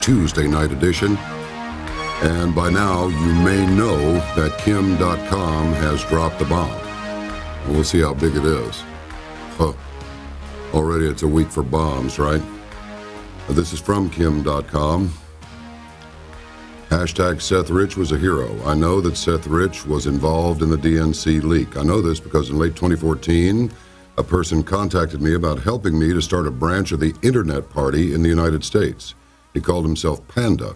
Tuesday night edition. And by now, you may know that Kim.com has dropped the bomb. We'll see how big it is. Huh. Already it's a week for bombs, right? This is from Kim.com. Hashtag Seth Rich was a hero. I know that Seth Rich was involved in the DNC leak. I know this because in late 2014, a person contacted me about helping me to start a branch of the Internet Party in the United States. He called himself Panda.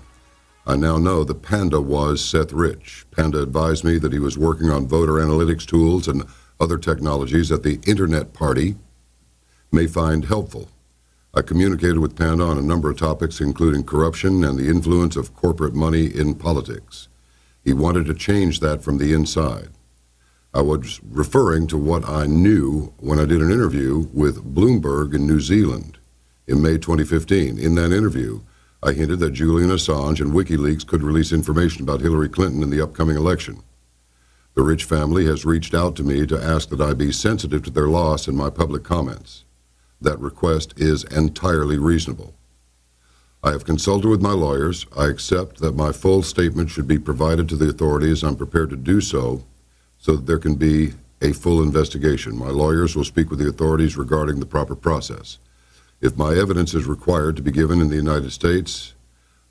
I now know that Panda was Seth Rich. Panda advised me that he was working on voter analytics tools and other technologies that the Internet Party may find helpful. I communicated with Panda on a number of topics, including corruption and the influence of corporate money in politics. He wanted to change that from the inside. I was referring to what I knew when I did an interview with Bloomberg in New Zealand in May 2015. In that interview, I hinted that Julian Assange and WikiLeaks could release information about Hillary Clinton in the upcoming election. The Rich family has reached out to me to ask that I be sensitive to their loss in my public comments. That request is entirely reasonable. I have consulted with my lawyers. I accept that my full statement should be provided to the authorities. I'm prepared to do so that there can be a full investigation. My lawyers will speak with the authorities regarding the proper process. If my evidence is required to be given in the United States,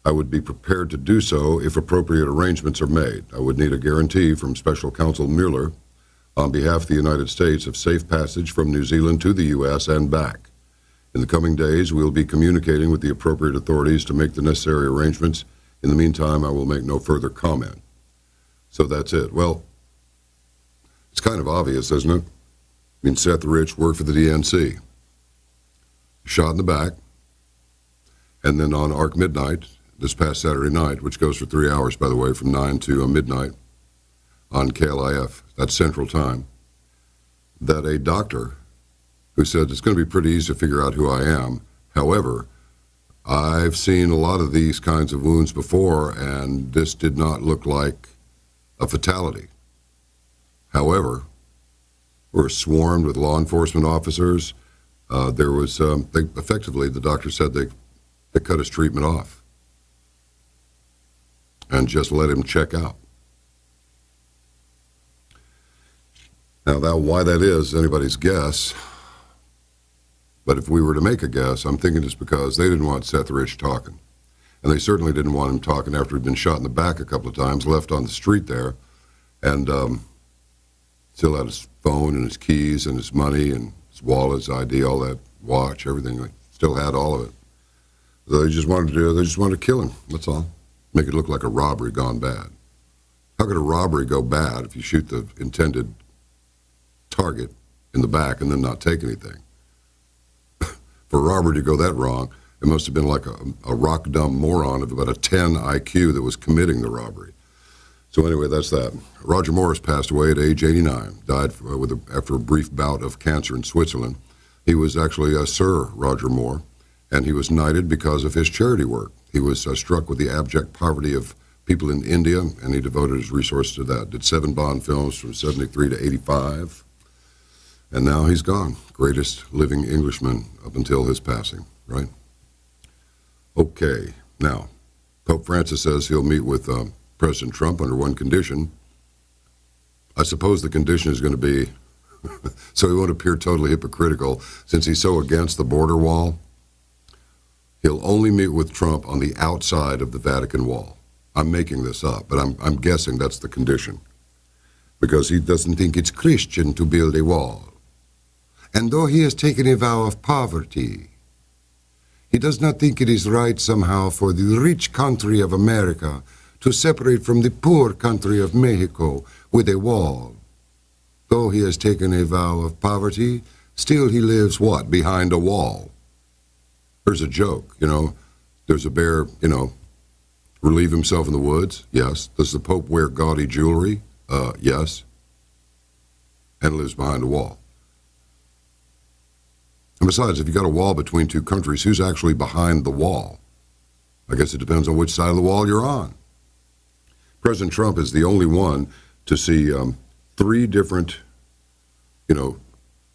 I would be prepared to do so if appropriate arrangements are made. I would need a guarantee from Special Counsel Mueller on behalf of the United States of safe passage from New Zealand to the U.S. and back. In the coming days, we will be communicating with the appropriate authorities to make the necessary arrangements. In the meantime, I will make no further comment. So that's it. Well, it's kind of obvious, isn't it? I mean, Seth Rich worked for the DNC. Shot in the back. And then on Arc Midnight, this past Saturday night, which goes for 3 hours, by the way, from 9 to midnight on KLIF, that's Central Time, that a doctor who said it's going to be pretty easy to figure out who I am. However, I've seen a lot of these kinds of wounds before, and this did not look like a fatality. However, we're swarmed with law enforcement officers. Effectively, the doctor said they cut his treatment off and just let him check out. Now, why that is anybody's guess, but if we were to make a guess, I'm thinking it's because they didn't want Seth Rich talking. And they certainly didn't want him talking after he'd been shot in the back a couple of times, left on the street there, and still had his phone and his keys and his money and his wallet, his ID, all that, watch, everything. They still had all of it. So they just wanted to kill him, that's all. Make it look like a robbery gone bad. How could a robbery go bad if you shoot the intended target in the back and then not take anything? For a robbery to go that wrong, it must have been like a rock-dumb moron of about a 10 IQ that was committing the robbery. So anyway, that's that. Roger Morris passed away at age 89, died after a brief bout of cancer in Switzerland. He was actually Sir Roger Moore, and he was knighted because of his charity work. He was struck with the abject poverty of people in India, and he devoted his resources to that. Did 7 Bond films from 73 to 85. And now he's gone. Greatest living Englishman up until his passing, right? Okay, now, Pope Francis says he'll meet with President Trump under one condition. I suppose the condition is going to be, so he won't appear totally hypocritical, since he's so against the border wall, he'll only meet with Trump on the outside of the Vatican wall. I'm making this up, but I'm guessing that's the condition, because he doesn't think it's Christian to build a wall. And though he has taken a vow of poverty, he does not think it is right somehow for the rich country of America to separate from the poor country of Mexico with a wall. Though he has taken a vow of poverty, still he lives, what, behind a wall? There's a joke, there's a bear, relieve himself in the woods? Yes. Does the Pope wear gaudy jewelry? Yes. And lives behind a wall. And besides, if you got a wall between two countries, who's actually behind the wall? I guess it depends on which side of the wall you're on. President Trump is the only one to see 3 different,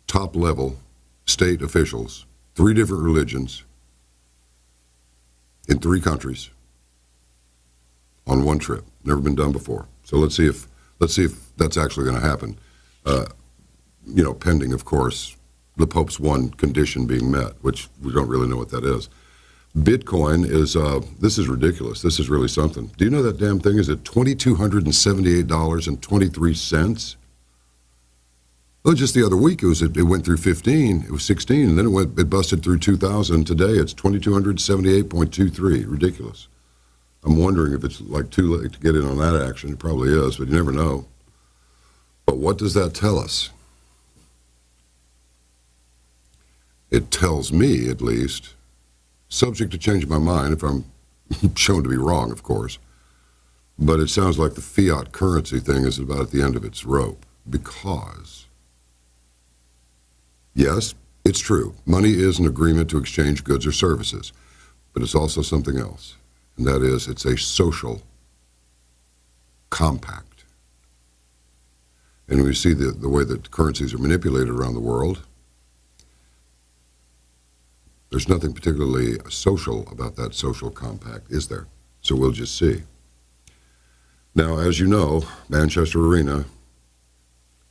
top-level state officials, 3 different religions, in 3 countries on one trip. Never been done before. So let's see if that's actually going to happen. Pending, of course, the Pope's one condition being met, which we don't really know what that is. Bitcoin is, this is ridiculous. This is really something. Do you know that damn thing is at $2,278.23? Well, just the other week it went through 15, it was 16, and then it busted through 2,000. Today it's 2,278.23. Ridiculous. I'm wondering if it's like too late to get in on that action. It probably is, but you never know. But what does that tell us? It tells me, at least, subject to changing my mind if I'm shown to be wrong, of course, but it sounds like the fiat currency thing is about at the end of its rope, because, yes, it's true, money is an agreement to exchange goods or services, but it's also something else, and that is it's a social compact. And we see the way that currencies are manipulated around the world. There's nothing particularly social about that social compact, is there? So we'll just see. Now, as you know, Manchester Arena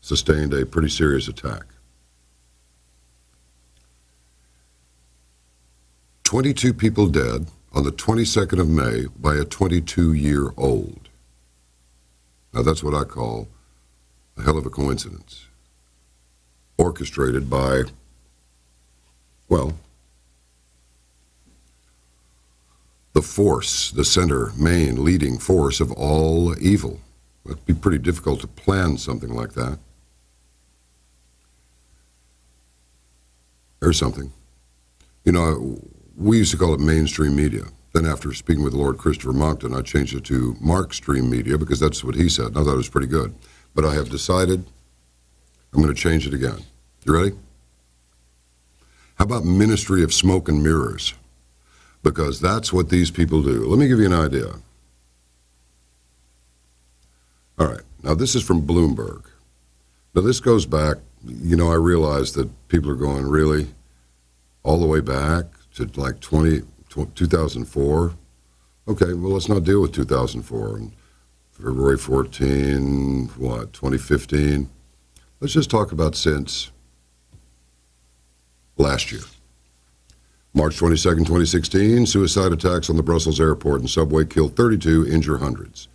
sustained a pretty serious attack. 22 people dead on the 22nd of May by a 22-year-old. Now, that's what I call a hell of a coincidence. Orchestrated by, well, the force, the center, main, leading force of all evil. It'd be pretty difficult to plan something like that. There's something. We used to call it mainstream media. Then after speaking with Lord Christopher Monckton, I changed it to Markstream media because that's what he said, and I thought it was pretty good. But I have decided I'm going to change it again. You ready? How about Ministry of Smoke and Mirrors? Because that's what these people do. Let me give you an idea. All right. Now, this is from Bloomberg. Now, this goes back, I realize that people are going, really? All the way back to like 2004? Okay, well, let's not deal with 2004. And February 14, 2015? Let's just talk about since last year. March 22nd, 2016, suicide attacks on the Brussels airport and subway killed 32, injure hundreds.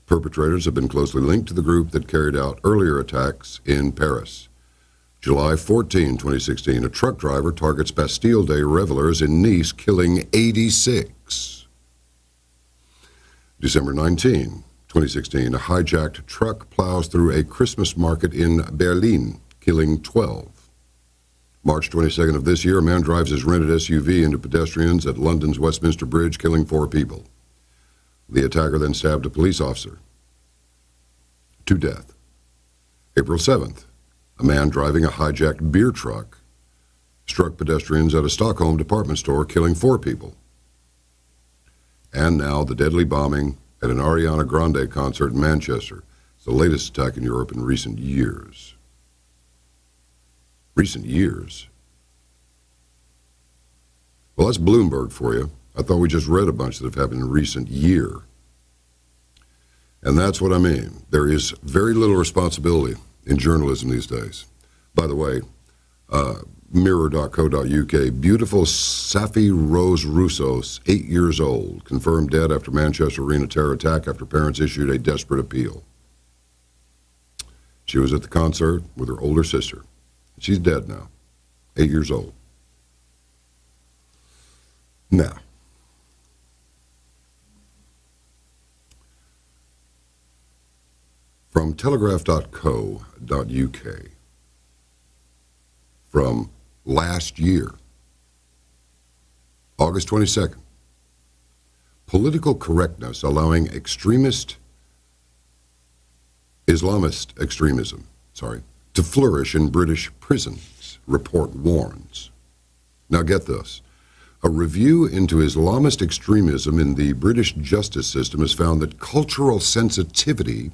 Perpetrators have been closely linked to the group that carried out earlier attacks in Paris. July 14, 2016, a truck driver targets Bastille Day revelers in Nice, killing 86. December 19, 2016, a hijacked truck plows through a Christmas market in Berlin, killing 12. March 22nd of this year, a man drives his rented SUV into pedestrians at London's Westminster Bridge, killing 4 people. The attacker then stabbed a police officer to death. April 7th, a man driving a hijacked beer truck struck pedestrians at a Stockholm department store, killing 4 people. And now the deadly bombing at an Ariana Grande concert in Manchester. It's the latest attack in Europe in recent years. Recent years? Well, that's Bloomberg for you. I thought we just read a bunch that have happened in recent year. And that's what I mean. There is very little responsibility in journalism these days. By the way, mirror.co.uk, beautiful Safi Rose Russo, 8 years old, confirmed dead after Manchester Arena terror attack after parents issued a desperate appeal. She was at the concert with her older sister. She's dead now, 8 years old. Now, from telegraph.co.uk, from last year, August 22nd, political correctness allowing Islamist extremism, to flourish in British prisons, report warns. Now get this. A review into Islamist extremism in the British justice system has found that cultural sensitivity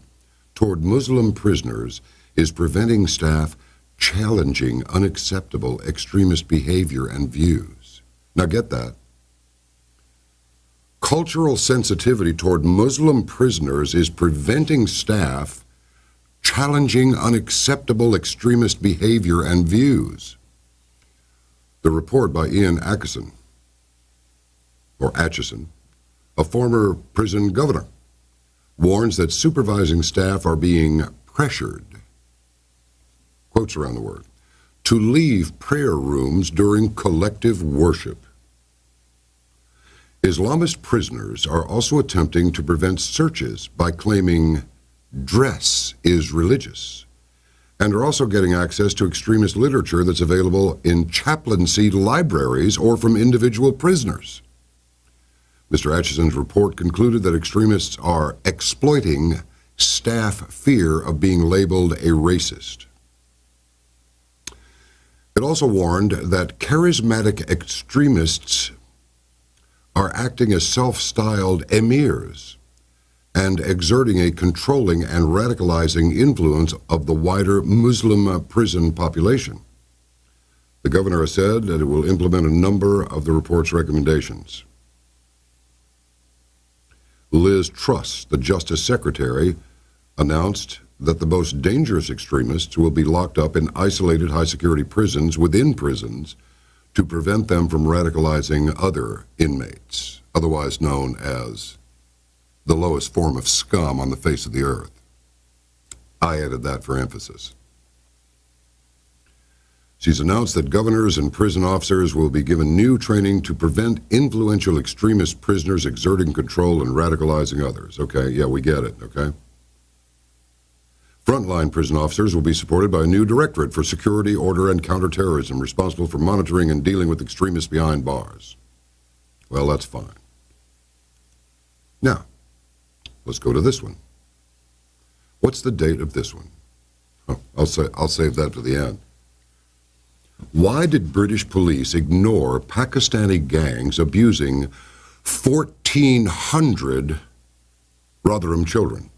toward Muslim prisoners is preventing staff challenging unacceptable extremist behavior and views. Now get that. cultural sensitivity toward Muslim prisoners is preventing staff challenging unacceptable extremist behavior and views. The report by Ian Atchison, a former prison governor, warns that supervising staff are being pressured, quotes around the word, to leave prayer rooms during collective worship. Islamist prisoners are also attempting to prevent searches by claiming dress is religious, and are also getting access to extremist literature that's available in chaplaincy libraries or from individual prisoners. Mr. Atchison's report concluded that extremists are exploiting staff fear of being labeled a racist. It also warned that charismatic extremists are acting as self-styled emirs and exerting a controlling and radicalizing influence of the wider Muslim prison population. The governor has said that it will implement a number of the report's recommendations. Liz Truss, the Justice Secretary, announced that the most dangerous extremists will be locked up in isolated high-security prisons within prisons to prevent them from radicalizing other inmates, otherwise known as the lowest form of scum on the face of the earth. I added that for emphasis. She's announced that governors and prison officers will be given new training to prevent influential extremist prisoners exerting control and radicalizing others. Okay, yeah, we get it, okay? Frontline prison officers will be supported by a new directorate for security, order, and counterterrorism, responsible for monitoring and dealing with extremists behind bars. Well, that's fine. Now, let's go to this one. What's the date of this one? Oh, I'll save that for the end. Why did British police ignore Pakistani gangs abusing 1,400 Rotherham children?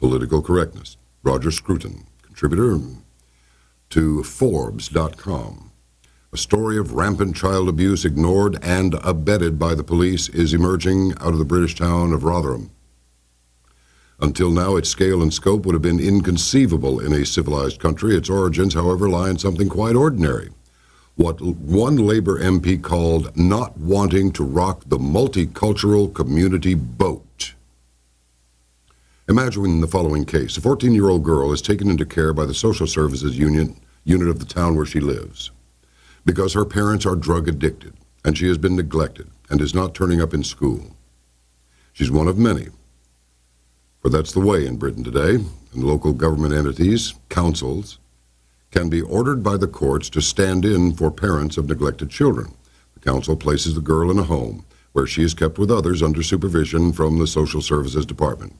Political correctness. Roger Scruton, contributor to Forbes.com. A story of rampant child abuse ignored and abetted by the police is emerging out of the British town of Rotherham. Until now, its scale and scope would have been inconceivable in a civilized country. Its origins, however, lie in something quite ordinary. What one Labour MP called not wanting to rock the multicultural community boat. Imagine the following case. A 14-year-old girl is taken into care by the social services unit of the town where she lives because her parents are drug addicted and she has been neglected and is not turning up in school. She's one of many. For that's the way in Britain today, and local government entities, councils, can be ordered by the courts to stand in for parents of neglected children. The council places the girl in a home where she is kept with others under supervision from the social services department.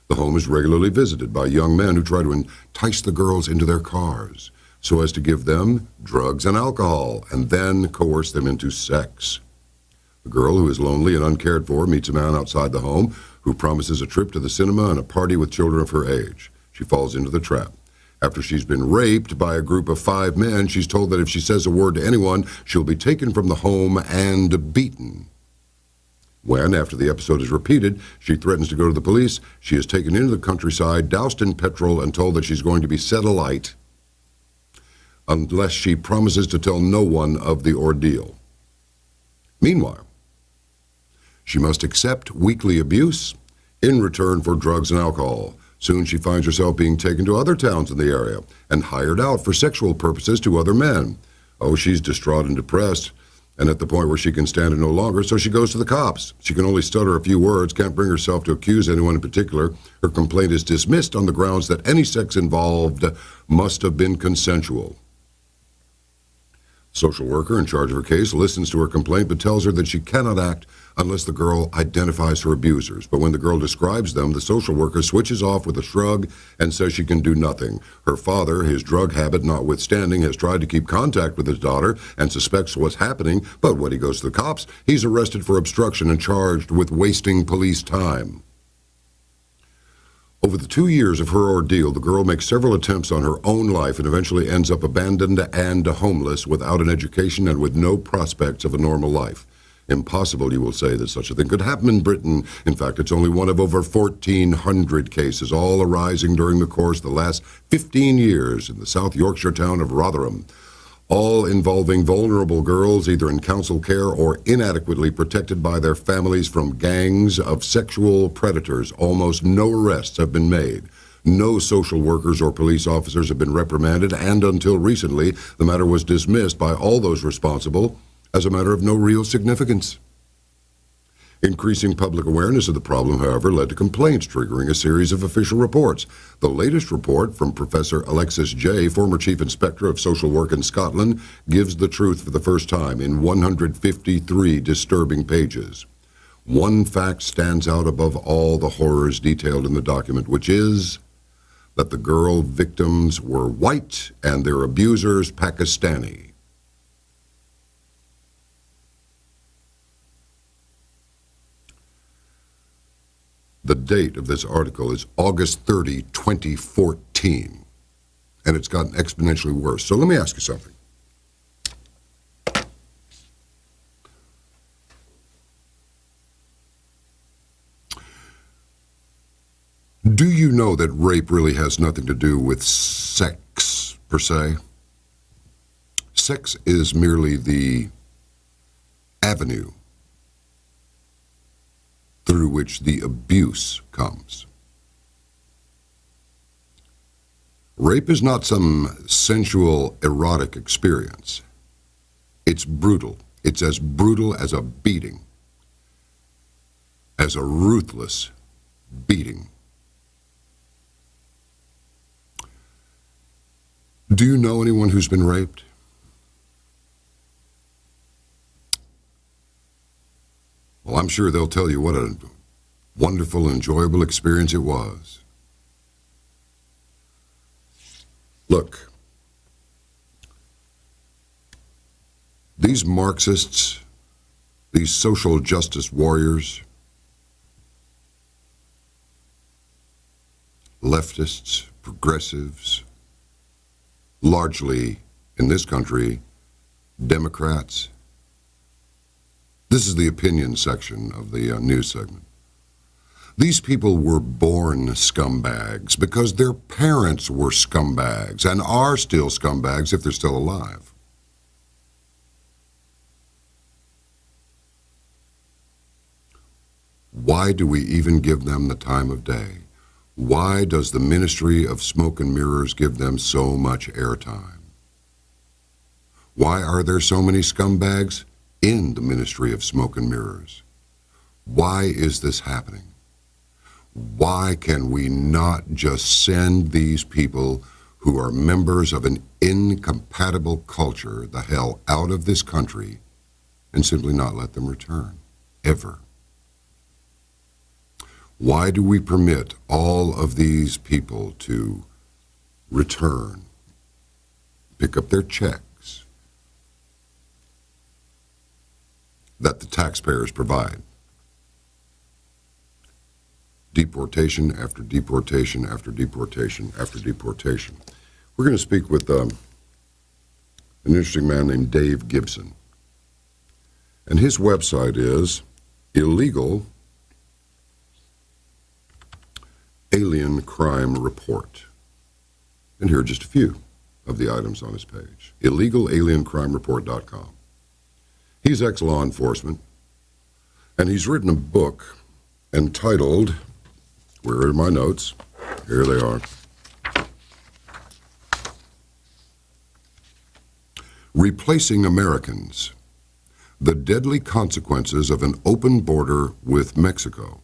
The home is regularly visited by young men who try to entice the girls into their cars so as to give them drugs and alcohol and then coerce them into sex. The girl, who is lonely and uncared for, meets a man outside the home who promises a trip to the cinema and a party with children of her age. She falls into the trap. After she's been raped by a group of 5 men, she's told that if she says a word to anyone, she'll be taken from the home and beaten. When, after the episode is repeated, she threatens to go to the police, she is taken into the countryside, doused in petrol, and told that she's going to be set alight unless she promises to tell no one of the ordeal. Meanwhile, she must accept weekly abuse in return for drugs and alcohol. Soon she finds herself being taken to other towns in the area and hired out for sexual purposes to other men. Oh, she's distraught and depressed, and at the point where she can stand it no longer, so she goes to the cops. She can only stutter a few words, can't bring herself to accuse anyone in particular. Her complaint is dismissed on the grounds that any sex involved must have been consensual. Social worker in charge of her case listens to her complaint but tells her that she cannot act unless the girl identifies her abusers. But when the girl describes them, the social worker switches off with a shrug and says she can do nothing. Her father, his drug habit notwithstanding, has tried to keep contact with his daughter and suspects what's happening, but when he goes to the cops, he's arrested for obstruction and charged with wasting police time. Over the 2 years of her ordeal, the girl makes several attempts on her own life and eventually ends up abandoned and homeless without an education and with no prospects of a normal life. Impossible, you will say, that such a thing could happen in Britain. In fact, it's only one of over 1,400 cases, all arising during the course of the last 15 years in the South Yorkshire town of Rotherham, all involving vulnerable girls either in council care or inadequately protected by their families from gangs of sexual predators. Almost no arrests have been made. No social workers or police officers have been reprimanded, and until recently, the matter was dismissed by all those responsible as a matter of no real significance. Increasing public awareness of the problem, however, led to complaints, triggering a series of official reports. The latest report from Professor Alexis Jay, former Chief Inspector of Social Work in Scotland, gives the truth for the first time in 153 disturbing pages. One fact stands out above all the horrors detailed in the document, which is that the girl victims were white and their abusers Pakistani. The date of this article is August 30, 2014, and it's gotten exponentially worse. So let me ask you something. Do you know that rape really has nothing to do with sex, per se? Sex is merely the avenue through which the abuse comes. Rape is not some sensual, erotic experience. It's brutal. It's as brutal as a beating, as a ruthless beating. Do you know anyone who's been raped? Well, I'm sure they'll tell you what a wonderful, enjoyable experience it was. Look, these Marxists, these social justice warriors, leftists, progressives, largely in this country, Democrats. This is the opinion section of the news segment. These people were born scumbags because their parents were scumbags and are still scumbags if they're still alive. Why do we even give them the time of day? Why does the Ministry of Smoke and Mirrors give them so much airtime? Why are there so many scumbags in the Ministry of Smoke and Mirrors? Why is this happening? Why can we not just send these people who are members of an incompatible culture the hell out of this country and simply not let them return, ever? Why do we permit all of these people to return, pick up their checks that the taxpayers provide? Deportation after deportation after deportation after deportation. We're going to speak with an interesting man named Dave Gibson. And his website is Illegal Alien Crime Report. And here are just a few of the items on his page. IllegalAlienCrimeReport.com. He's ex-law enforcement, and he's written a book entitled, where are my notes? Here they are. Replacing Americans, the Deadly Consequences of an Open Border with Mexico.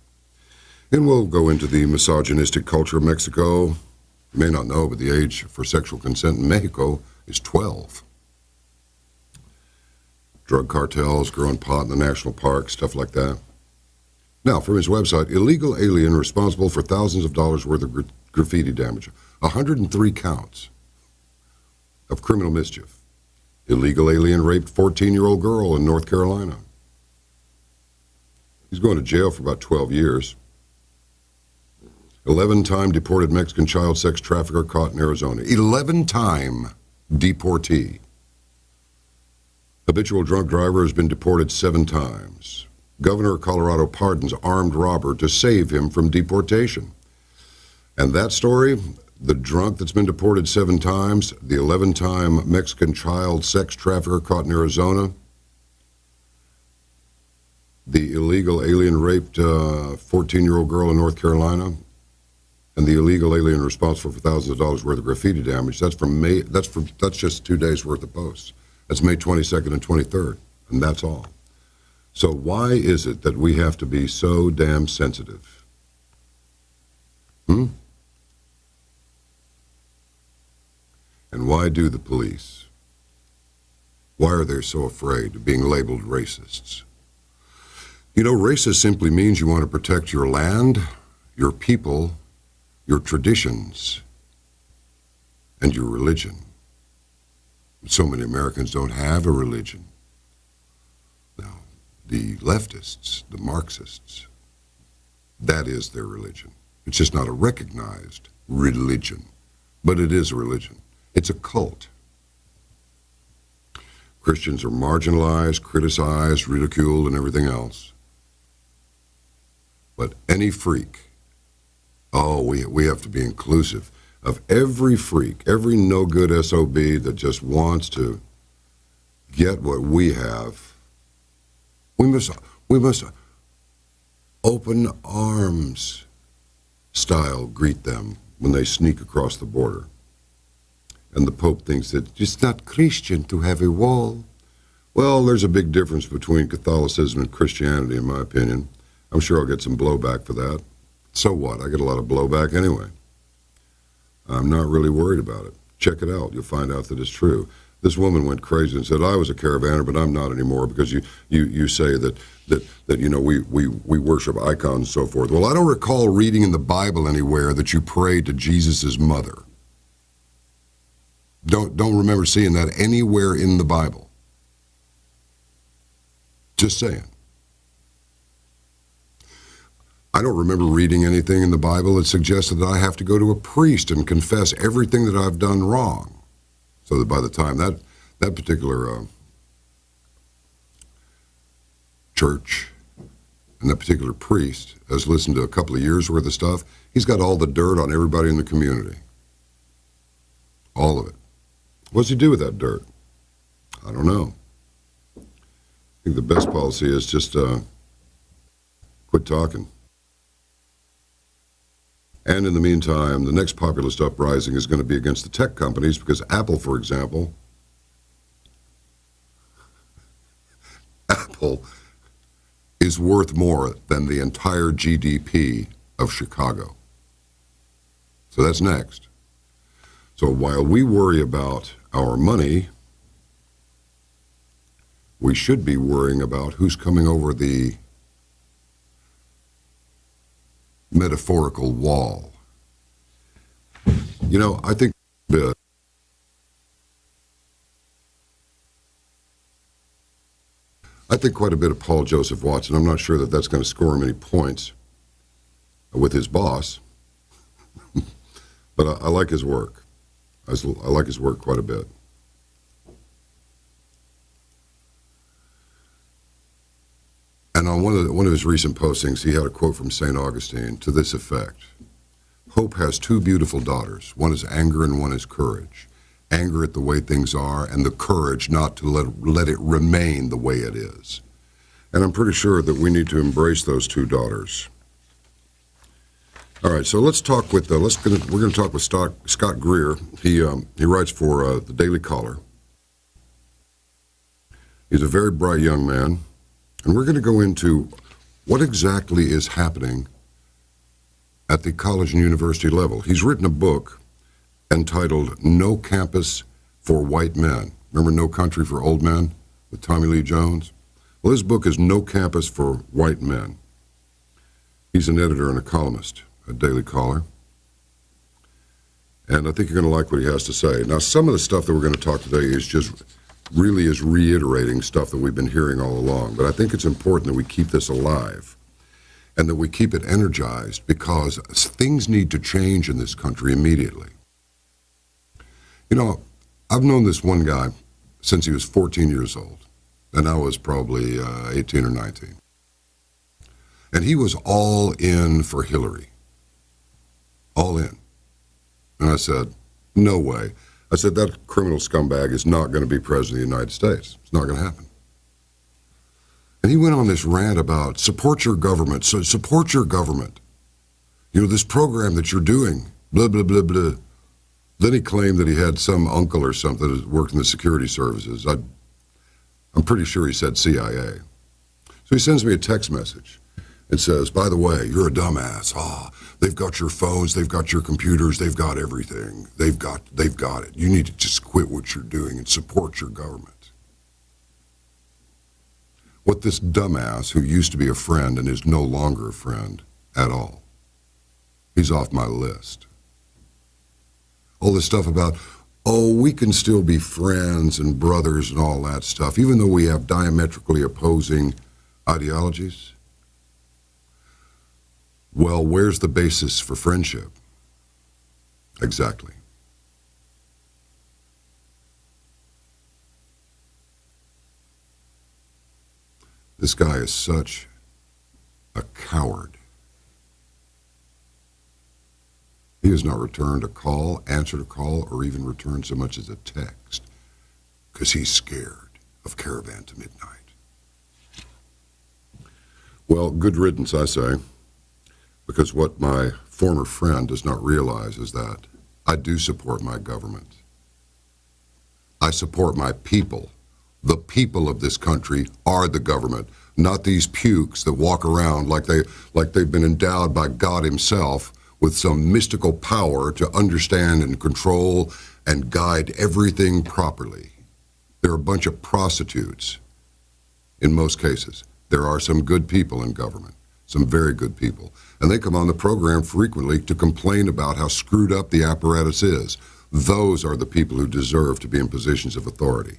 And we'll go into the misogynistic culture of Mexico. You may not know, but the age for sexual consent in Mexico is 12. Drug cartels, growing pot in the national parks, stuff like that. Now, from his website, Illegal Alien responsible for thousands of dollars worth of graffiti damage. 103 counts of criminal mischief. Illegal Alien raped 14-year-old girl in North Carolina. He's going to jail for about 12 years. 11-time deported Mexican child sex trafficker caught in Arizona. 11-time deportee. Habitual drunk driver has been deported 7 times. Governor of Colorado pardons armed robber to save him from deportation. And that story, the drunk that's been deported 7 times, the 11-time Mexican child sex trafficker caught in Arizona, the illegal alien raped 14-year-old girl in North Carolina, and the illegal alien responsible for thousands of dollars worth of graffiti damage. That's from May. That's just 2 days worth of posts. That's May 22nd and 23rd, and that's all. So why is it that we have to be so damn sensitive? And why do the police? Why are they so afraid of being labeled racists? You know, racist simply means you want to protect your land, your people, your traditions, and your religion. So many Americans don't have a religion. Now, the leftists, the Marxists, that is their religion. It's just not a recognized religion, but it is a religion. It's a cult. Christians are marginalized, criticized, ridiculed, and everything else. But any freak, we have to be inclusive of every freak, every no-good SOB that just wants to get what we have. We must open arms style greet them when they sneak across the border. And the Pope thinks that it's not Christian to have a wall. Well, there's a big difference between Catholicism and Christianity, in my opinion. I'm sure I'll get some blowback for that. So what? I get a lot of blowback anyway. I'm not really worried about it. Check it out. You'll find out that it's true. This woman went crazy and said, I was a caravaner, but I'm not anymore because you say that you know, we worship icons and so forth. Well, I don't recall reading in the Bible anywhere that you prayed to Jesus' mother. Don't remember seeing that anywhere in the Bible. Just saying. I don't remember reading anything in the Bible that suggested that I have to go to a priest and confess everything that I've done wrong. So that by the time that particular church and that particular priest has listened to a couple of years' worth of stuff, he's got all the dirt on everybody in the community. All of it. What's he do with that dirt? I don't know. I think the best policy is just quit talking. And in the meantime, the next populist uprising is going to be against the tech companies because Apple, for example, Apple is worth more than the entire GDP of Chicago. So that's next. So while we worry about our money, we should be worrying about who's coming over the metaphorical wall. You know, I think quite a bit of Paul Joseph Watson. I'm not sure that that's going to score him any points with his boss, but I like his work. I like his work quite a bit. And on one of his recent postings, he had a quote from St. Augustine to this effect. Hope has 2 beautiful daughters. One is anger and one is courage. Anger at the way things are and the courage not to let it remain the way it is. And I'm pretty sure that we need to embrace those 2 daughters. All right, so let's talk with, we're going to talk with Scott Greer. He writes for the Daily Caller. He's a very bright young man. And we're going to go into what exactly is happening at the college and university level. He's written a book entitled No Campus for White Men. Remember No Country for Old Men with Tommy Lee Jones? Well, his book is No Campus for White Men. He's an editor and a columnist at Daily Caller. And I think you're going to like what he has to say. Now, some of the stuff that we're going to talk today is just really is reiterating stuff that we've been hearing all along. But I think it's important that we keep this alive and that we keep it energized because things need to change in this country immediately. You know, I've known this one guy since he was 14 years old. and I was probably 18 or 19. And he was all in for Hillary. All in. And I said, no way. I said, that criminal scumbag is not going to be president of the United States. It's not going to happen. And he went on this rant about support your government, so support your government. You know, this program that you're doing, blah, blah, blah, blah. Then he claimed that he had some uncle or something that worked in the security services. I'm pretty sure he said CIA. So he sends me a text message. It says, by the way, you're a dumbass. They've got your phones, they've got your computers, they've got everything. They've got it. You need to just quit what you're doing and support your government. What this dumbass, who used to be a friend and is no longer a friend at all, he's off my list. All this stuff about, we can still be friends and brothers and all that stuff, even though we have diametrically opposing ideologies. Well, where's the basis for friendship? Exactly. This guy is such a coward. He has not returned a call, answered a call, or even returned so much as a text because he's scared of Caravan to midnight. Well, good riddance, I say. Because what my former friend does not realize is that I do support my government. I support my people. The people of this country are the government, not these pukes that walk around like they've been endowed by God himself with some mystical power to understand and control and guide everything properly. They're a bunch of prostitutes in most cases. There are some good people in government, some very good people. And they come on the program frequently to complain about how screwed up the apparatus is. Those are the people who deserve to be in positions of authority.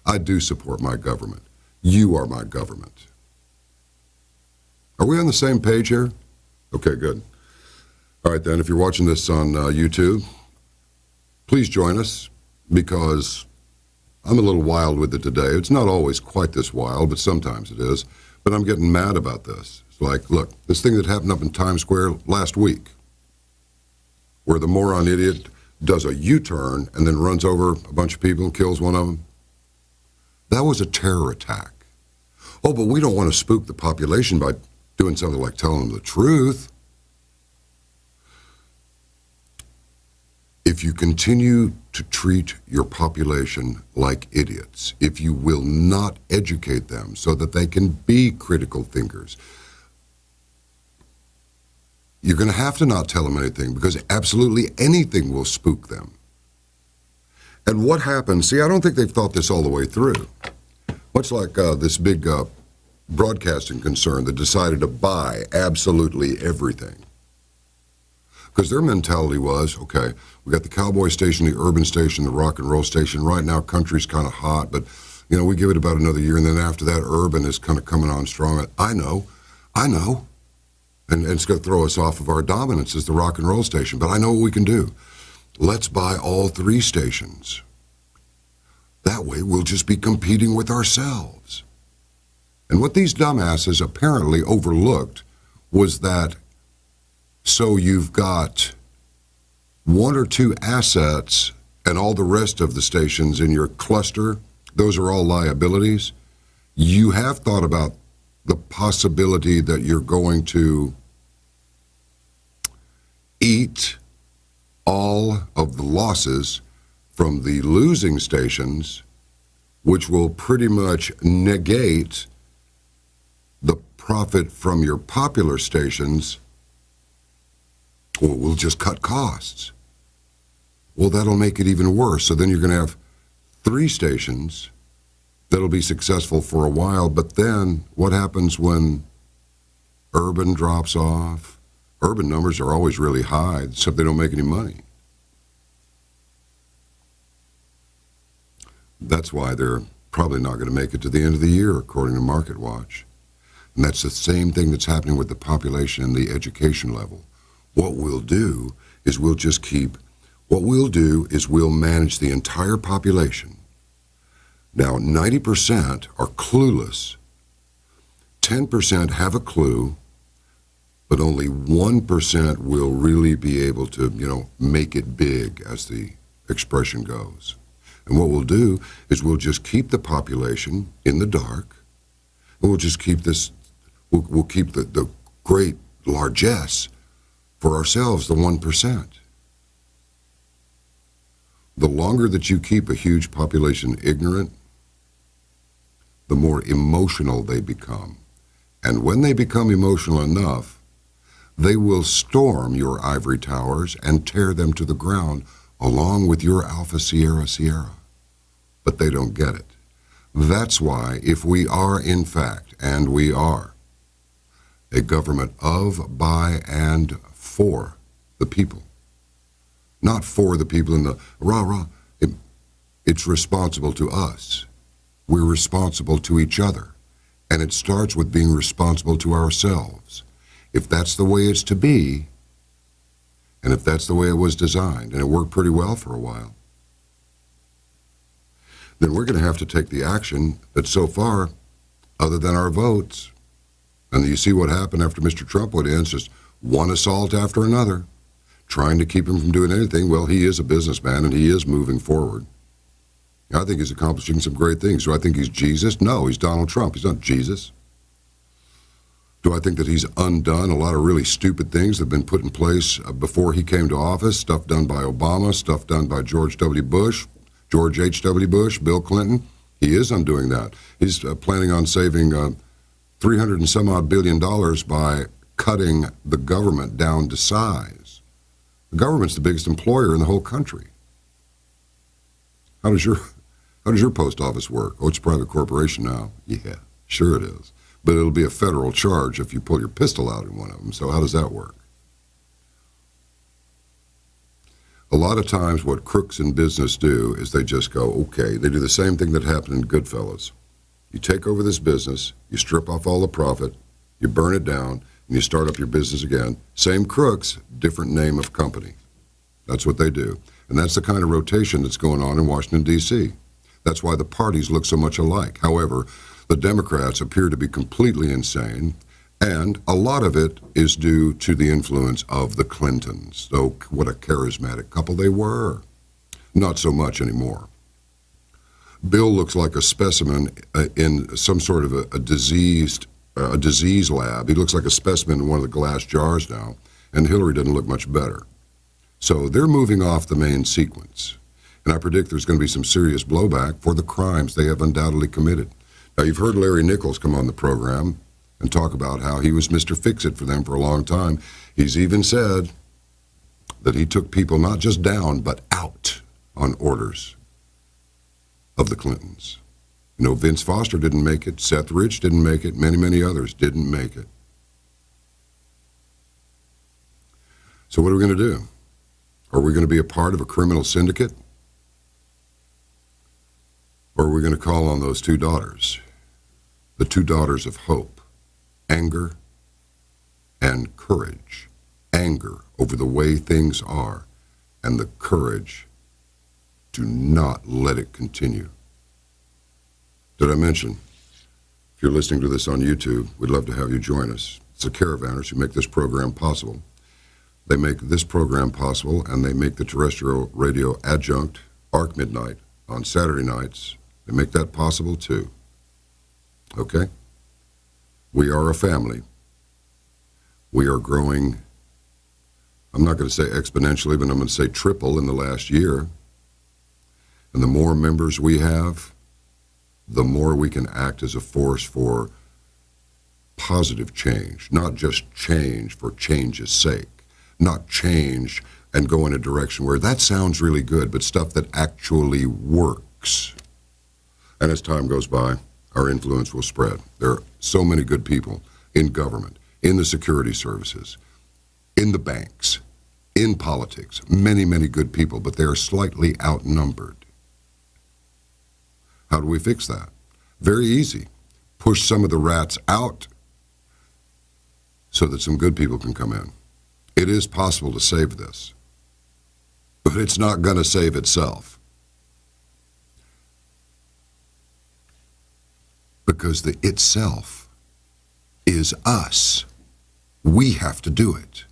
I do support my government. You are my government. Are we on the same page here? Okay, good. All right, then, if you're watching this on YouTube, please join us, because I'm a little wild with it today. It's not always quite this wild, but sometimes it is. But I'm getting mad about this. Like, look, this thing that happened up in Times Square last week, where the moron idiot does a U-turn and then runs over a bunch of people and kills one of them, that was a terror attack. Oh, but we don't want to spook the population by doing something like telling them the truth. If you continue to treat your population like idiots, if you will not educate them so that they can be critical thinkers, you're going to have to not tell them anything, because absolutely anything will spook them. And what happens, see, I don't think they've thought this all the way through. Much like this big broadcasting concern that decided to buy absolutely everything. Because their mentality was, okay, we got the cowboy station, the urban station, the rock and roll station. Right now, country's kind of hot, but, you know, we give it about another year, and then after that, urban is kind of coming on strong. I know. And it's going to throw us off of our dominance as the rock and roll station. But I know what we can do. Let's buy all three stations. That way we'll just be competing with ourselves. And what these dumbasses apparently overlooked was that, so you've got one or two assets and all the rest of the stations in your cluster, those are all liabilities. You have thought about the possibility that you're going to eat all of the losses from the losing stations, which will pretty much negate the profit from your popular stations, or we'll just cut costs. Well, that'll make it even worse. So then you're going to have three stations that'll be successful for a while, but then what happens when urban drops off? Urban numbers are always really high, except they don't make any money. That's why they're probably not going to make it to the end of the year, according to Market Watch. And that's the same thing that's happening with the population and the education level. What we'll do is we'll manage the entire population. Now, 90% are clueless. 10% have a clue, but only 1% will really be able to, make it big, as the expression goes. And what we'll do is we'll just keep the population in the dark, and we'll just keep we'll keep the great largesse for ourselves, the 1%. The longer that you keep a huge population ignorant, the more emotional they become. And when they become emotional enough, they will storm your ivory towers and tear them to the ground along with your Alpha Sierra Sierra. But they don't get it. That's why, if we are in fact, and we are, a government of, by, and for the people, not for the people in the rah-rah, it's responsible to us. We're responsible to each other. And it starts with being responsible to ourselves. If that's the way it's to be, and if that's the way it was designed, and it worked pretty well for a while, then we're going to have to take the action that so far, other than our votes, and you see what happened after Mr. Trump went in, it's just one assault after another, trying to keep him from doing anything. Well, he is a businessman, and he is moving forward. I think he's accomplishing some great things. Do I think he's Jesus? No, he's Donald Trump. He's not Jesus. Do I think that he's undone a lot of really stupid things that have been put in place before he came to office? Stuff done by Obama, stuff done by George W. Bush, George H.W. Bush, Bill Clinton. He is undoing that. He's planning on saving $300 and some odd billion by cutting the government down to size. The government's the biggest employer in the whole country. How does your post office work? Oh, it's a private corporation now. Yeah, sure it is. But it'll be a federal charge if you pull your pistol out in one of them. So how does that work? A lot of times what crooks in business do is they just go, okay, they do the same thing that happened in Goodfellas. You take over this business, you strip off all the profit, you burn it down, and you start up your business again. Same crooks, different name of company. That's what they do. And that's the kind of rotation that's going on in Washington, D.C. That's why the parties look so much alike. However, the Democrats appear to be completely insane, and a lot of it is due to the influence of the Clintons. So what a charismatic couple they were. Not so much anymore. Bill looks like a specimen in some sort of a disease lab. He looks like a specimen in one of the glass jars now, and Hillary doesn't look much better. So they're moving off the main sequence. And I predict there's going to be some serious blowback for the crimes they have undoubtedly committed. Now, you've heard Larry Nichols come on the program and talk about how he was Mr. Fix-It for them for a long time. He's even said that he took people not just down, but out on orders of the Clintons. Vince Foster didn't make it. Seth Rich didn't make it. Many, many others didn't make it. So what are we going to do? Are we going to be a part of a criminal syndicate? Or are we going to call on those two daughters, the two daughters of hope, anger and courage, anger over the way things are, and the courage to not let it continue. Did I mention, if you're listening to this on YouTube, we'd love to have you join us. It's the Caravanners who make this program possible. They make this program possible, and they make the terrestrial radio adjunct, Arc Midnight, on Saturday nights. They make that possible, too. Okay? We are a family. We are growing, I'm not going to say exponentially, but I'm going to say triple in the last year. And the more members we have, the more we can act as a force for positive change, not just change for change's sake, not change and go in a direction where that sounds really good, but stuff that actually works. And as time goes by, our influence will spread. There are so many good people in government, in the security services, in the banks, in politics, many, many good people, but they are slightly outnumbered. How do we fix that? Very easy. Push some of the rats out so that some good people can come in. It is possible to save this, but it's not going to save itself. because the itself is us. We have to do it.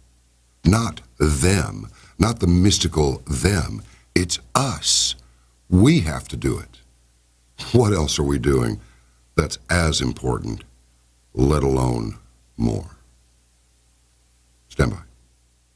Not them, not the mystical them. It's us. We have to do it. What else are we doing that's as important, let alone more? Stand by.